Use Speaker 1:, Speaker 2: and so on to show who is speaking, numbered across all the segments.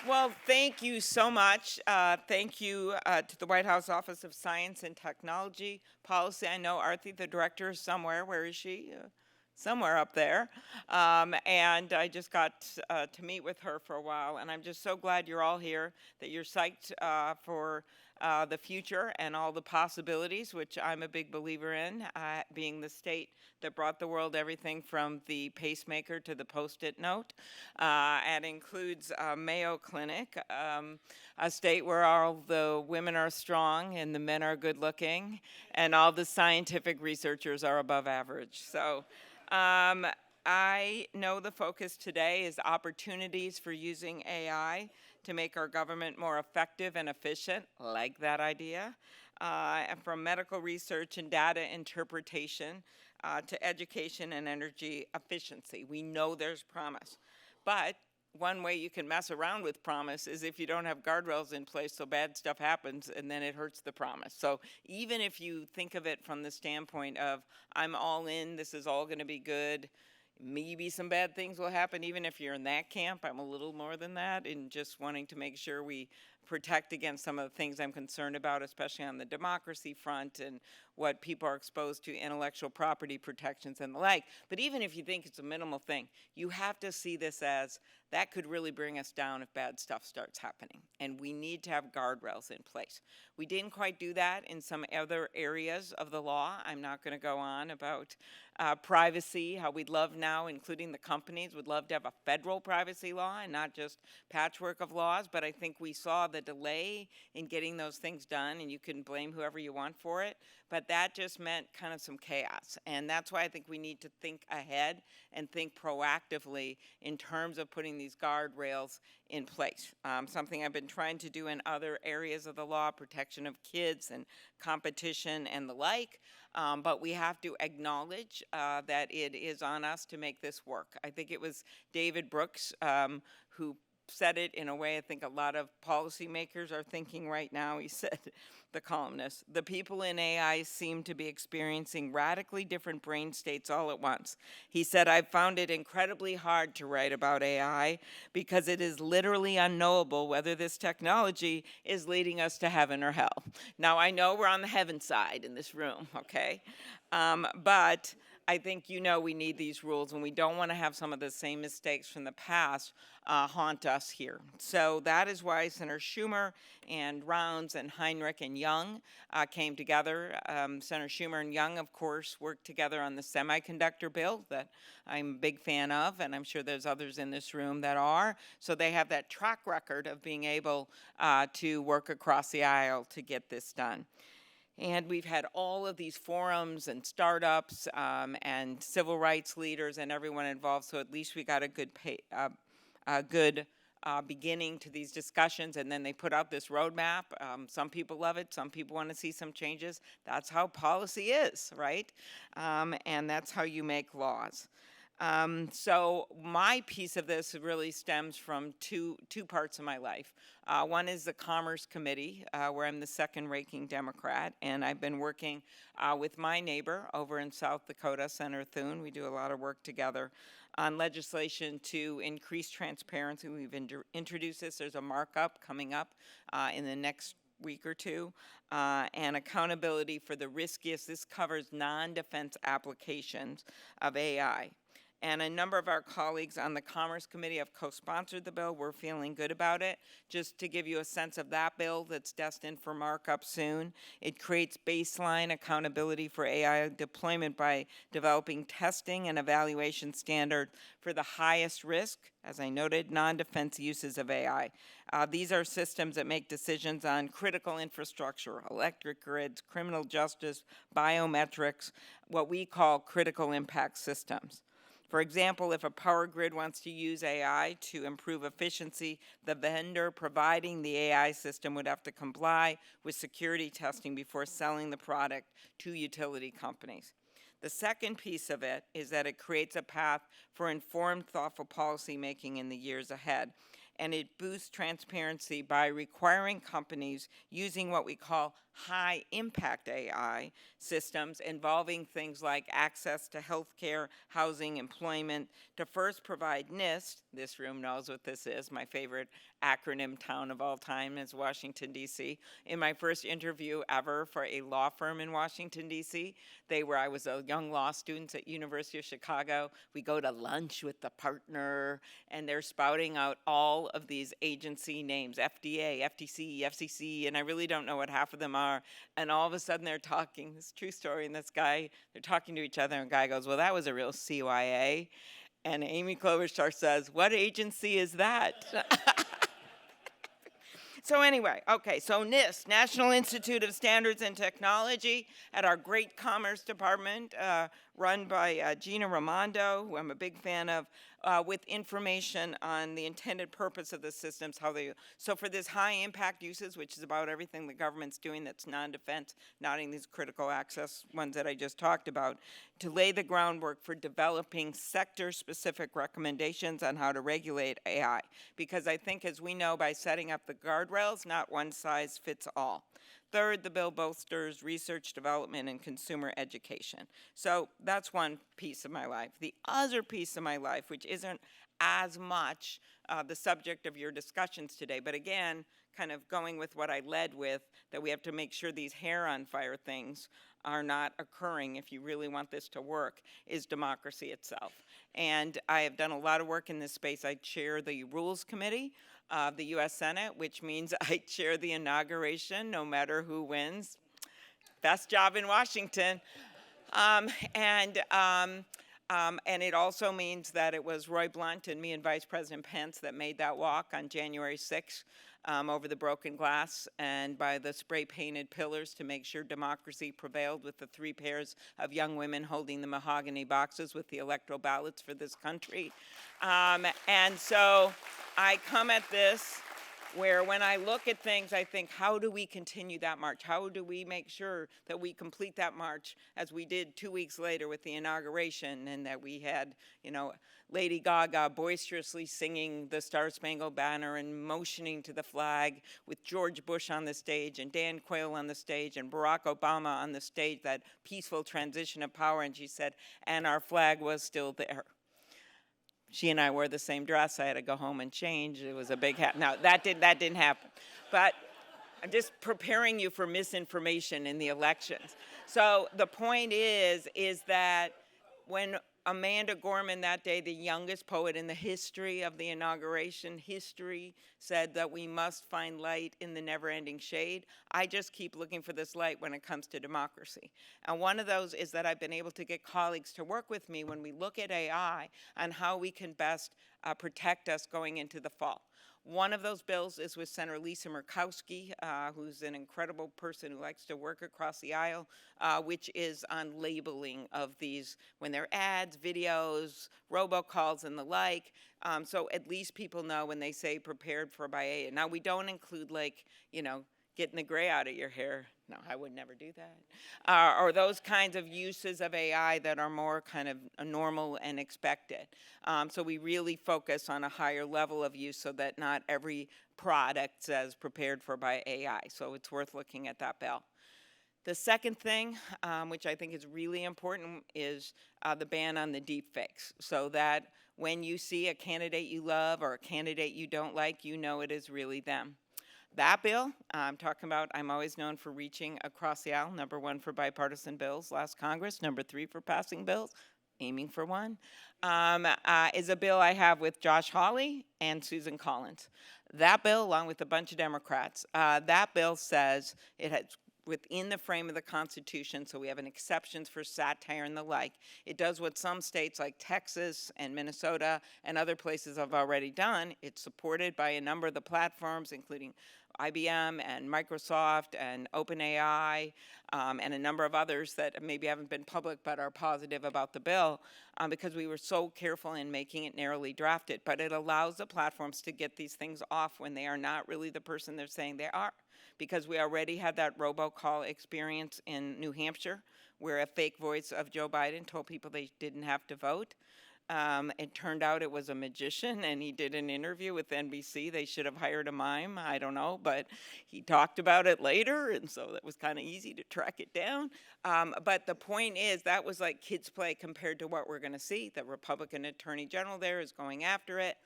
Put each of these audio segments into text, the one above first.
Speaker 1: Well, thank you so much. Thank you to the White House Office of Science and Technology Policy. I know Arthi, the director, is somewhere. Where is she? Somewhere up there. And I just got to meet with her for a while. And I'm just so glad you're all here, that you're psyched for the future and all the possibilities, which I'm a big believer in, being the state that brought the world everything from the pacemaker to the Post-it note. And includes Mayo Clinic, a state where all the women are strong and the men are good looking, and all the scientific researchers are above average. So I know the focus today is opportunities for using AI to make our government more effective and efficient, like that idea, and from medical research and data interpretation to education and energy efficiency. We know there's promise. But one way you can mess around with promise is if you don't have guardrails in place, so bad stuff happens and then it hurts the promise. So even if you think of it from the standpoint of, I'm all in, this is all going to be good, maybe some bad things will happen. Even if you're in that camp, I'm a little more than that in just wanting to make sure we protect against some of the things I'm concerned about, especially on the democracy front and what people are exposed to, intellectual property protections and the like. But even if you think it's a minimal thing, you have to see this as that could really bring us down if bad stuff starts happening. And we need to have guardrails in place. We didn't quite do that in some other areas of the law. I'm not going to go on about privacy, how we'd love now, including the companies, would love to have a federal privacy law and not just patchwork of laws. But I think we saw the delay in getting those things done, and you can blame whoever you want for it. But that just meant kind of some chaos. And that's why I think we need to think ahead and think proactively in terms of putting these guardrails in place. Something I've been trying to do in other areas of the law, protection of kids and competition and the like. But we have to acknowledge that it is on us to make this work. I think it was David Brooks who said it in a way I think a lot of policymakers are thinking right now. He said, the columnist, the people in AI seem to be experiencing radically different brain states all at once. He said, I've found it incredibly hard to write about AI because it is literally unknowable whether this technology is leading us to heaven or hell. Now, I know we're on the heaven side in this room, okay? But I think we need these rules, and we don't want to have some of the same mistakes from the past haunt us here. So that is why Senator Schumer and Rounds and Heinrich and Young came together. Senator Schumer and Young, of course, worked together on the semiconductor bill that I'm a big fan of, and I'm sure there's others in this room that are. So they have that track record of being able to work across the aisle to get this done. And we've had all of these forums and startups and civil rights leaders and everyone involved, so at least we got a good beginning to these discussions. And then they put out this roadmap. Some people love it. Some people want to see some changes. That's how policy is, right? And that's how you make laws. So my piece of this really stems from two parts of my life. One is the Commerce Committee, where I'm the second-ranking Democrat, and I've been working with my neighbor over in South Dakota, Senator Thune. We do a lot of work together on legislation to increase transparency. We've introduced this. There's a markup coming up in the next week or two, and accountability for the riskiest. This covers non-defense applications of AI. And a number of our colleagues on the Commerce Committee have co-sponsored the bill. We're feeling good about it. Just to give you a sense of that bill that's destined for markup soon, it creates baseline accountability for AI deployment by developing testing and evaluation standard for the highest risk, as I noted, non-defense uses of AI. These are systems that make decisions on critical infrastructure, electric grids, criminal justice, biometrics, what we call critical impact systems. For example, if a power grid wants to use AI to improve efficiency, the vendor providing the AI system would have to comply with security testing before selling the product to utility companies. The second piece of it is that it creates a path for informed, thoughtful policymaking in the years ahead. And it boosts transparency by requiring companies using what we call high impact AI systems involving things like access to healthcare, housing, employment, to first provide NIST. This room knows what this is. My favorite acronym town of all time is Washington, D.C. In my first interview ever for a law firm in Washington, D.C., I was a young law student at University of Chicago. We go to lunch with the partner, and they're spouting out all of these agency names, FDA, FTC, FCC, and I really don't know what half of them are. And all of a sudden they're talking, this true story, and they're talking to each other, and a guy goes, well, that was a real CYA. And Amy Klobuchar says, what agency is that? So anyway, okay, so NIST, National Institute of Standards and Technology, at our great Commerce Department, run by Gina Raimondo, who I'm a big fan of, with information on the intended purpose of the systems, so for this high impact uses, which is about everything the government's doing that's non-defense, not in these critical access ones that I just talked about, to lay the groundwork for developing sector-specific recommendations on how to regulate AI. Because I think, as we know, by setting up the guardrails, not one size fits all. Third, the bill bolsters research, development, and consumer education. So that's one piece of my life. The other piece of my life, which isn't as much the subject of your discussions today, but again, kind of going with what I led with, that we have to make sure these hair on fire things are not occurring if you really want this to work, is democracy itself. And I have done a lot of work in this space. I chair the Rules Committee of the U.S. Senate, which means I chair the inauguration no matter who wins. Best job in Washington. And it also means that it was Roy Blunt and me and Vice President Pence that made that walk on January 6th over the broken glass and by the spray-painted pillars to make sure democracy prevailed, with the 3 pairs of young women holding the mahogany boxes with the electoral ballots for this country. And so I come at this where, when I look at things, I think, how do we continue that march? How do we make sure that we complete that march, as we did 2 weeks later with the inauguration, and that we had, Lady Gaga boisterously singing the Star-Spangled Banner and motioning to the flag, with George Bush on the stage and Dan Quayle on the stage and Barack Obama on the stage, that peaceful transition of power, and she said, and our flag was still there. She and I wore the same dress. I had to go home and change. It was a big hat. No, that didn't happen. But I'm just preparing you for misinformation in the elections. So the point is that when Amanda Gorman that day, the youngest poet in the history of the inauguration history, said that we must find light in the never-ending shade, I just keep looking for this light when it comes to democracy. And one of those is that I've been able to get colleagues to work with me when we look at AI on how we can best protect us going into the fall. One of those bills is with Senator Lisa Murkowski, who's an incredible person who likes to work across the aisle, which is on labeling of these, when they're ads, videos, robocalls, and the like, so at least people know when they say prepared for by AI. Now, we don't include, getting the gray out of your hair. No, I would never do that. Or those kinds of uses of AI that are more kind of normal and expected. So we really focus on a higher level of use so that not every product says prepared for by AI. So it's worth looking at that bill. The second thing, which I think is really important, is the ban on the deepfakes, so that when you see a candidate you love or a candidate you don't like, you know it is really them. That bill, I'm talking about, I'm always known for reaching across the aisle, #1 for bipartisan bills last Congress, #3 for passing bills, aiming for 1, is a bill I have with Josh Hawley and Susan Collins. That bill, along with a bunch of Democrats, that bill says it has, within the frame of the Constitution, so we have an exceptions for satire and the like. It does what some states like Texas and Minnesota and other places have already done. It's supported by a number of the platforms, including IBM and Microsoft and OpenAI and a number of others that maybe haven't been public but are positive about the bill, because we were so careful in making it narrowly drafted. But it allows the platforms to get these things off when they are not really the person they're saying they are. Because we already had that robocall experience in New Hampshire, where a fake voice of Joe Biden told people they didn't have to vote. It turned out it was a magician, and he did an interview with NBC. They should have hired a mime, I don't know, but he talked about it later, and so that was kind of easy to track it down. But the point is, that was like kids' play compared to what we're going to see. The Republican Attorney General there is going after it.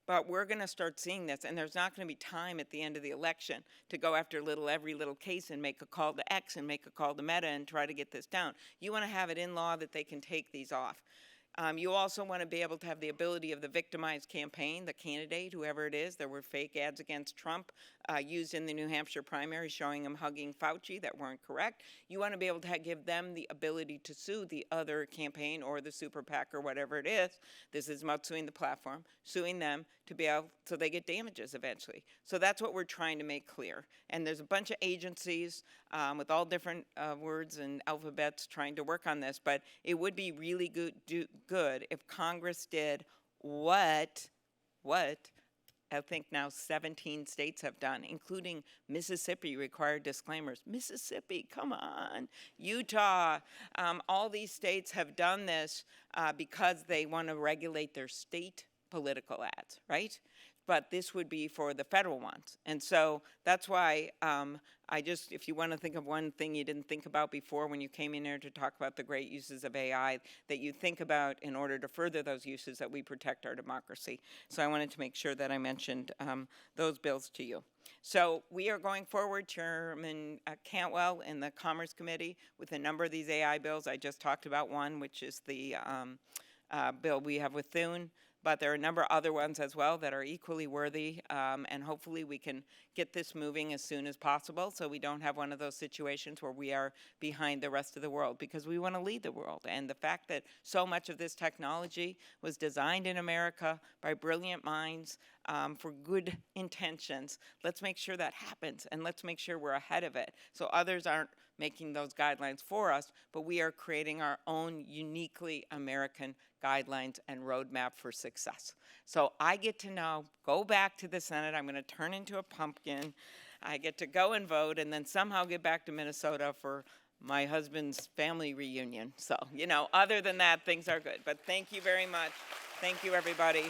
Speaker 1: But we're going to start seeing this, and there's not going to be time at the end of the election to go after every little case and make a call to X and make a call to Meta and try to get this down. You want to have it in law that they can take these off. You also want to be able to have the ability of the victimized campaign, the candidate, whoever it is. There were fake ads against Trump used in the New Hampshire primary showing him hugging Fauci that weren't correct. You want to be able to give them the ability to sue the other campaign or the super PAC or whatever it is. This is about suing the platform, suing them to be able, so they get damages eventually. So that's what we're trying to make clear. And there's a bunch of agencies with all different words and alphabets trying to work on this, but it would be really good if Congress did what I think now 17 states have done, including Mississippi required disclaimers. Mississippi, come on. Utah, all these states have done this because they want to regulate their state political ads, right? But this would be for the federal ones. And so that's why if you want to think of one thing you didn't think about before when you came in here to talk about the great uses of AI, that you think about in order to further those uses, that we protect our democracy. So I wanted to make sure that I mentioned those bills to you. So we are going forward, Chairman Cantwell in the Commerce Committee, with a number of these AI bills. I just talked about one, which is the bill we have with Thune. But there are a number of other ones as well that are equally worthy, and hopefully we can get this moving as soon as possible so we don't have one of those situations where we are behind the rest of the world, because we want to lead the world. And the fact that so much of this technology was designed in America by brilliant minds for good intentions, let's make sure that happens, and let's make sure we're ahead of it so others aren't making those guidelines for us, but we are creating our own uniquely American guidelines and roadmap for success. So I get to now go back to the Senate. I'm going to turn into a pumpkin. I get to go and vote and then somehow get back to Minnesota for my husband's family reunion. So, other than that, things are good. But thank you very much. Thank you, everybody.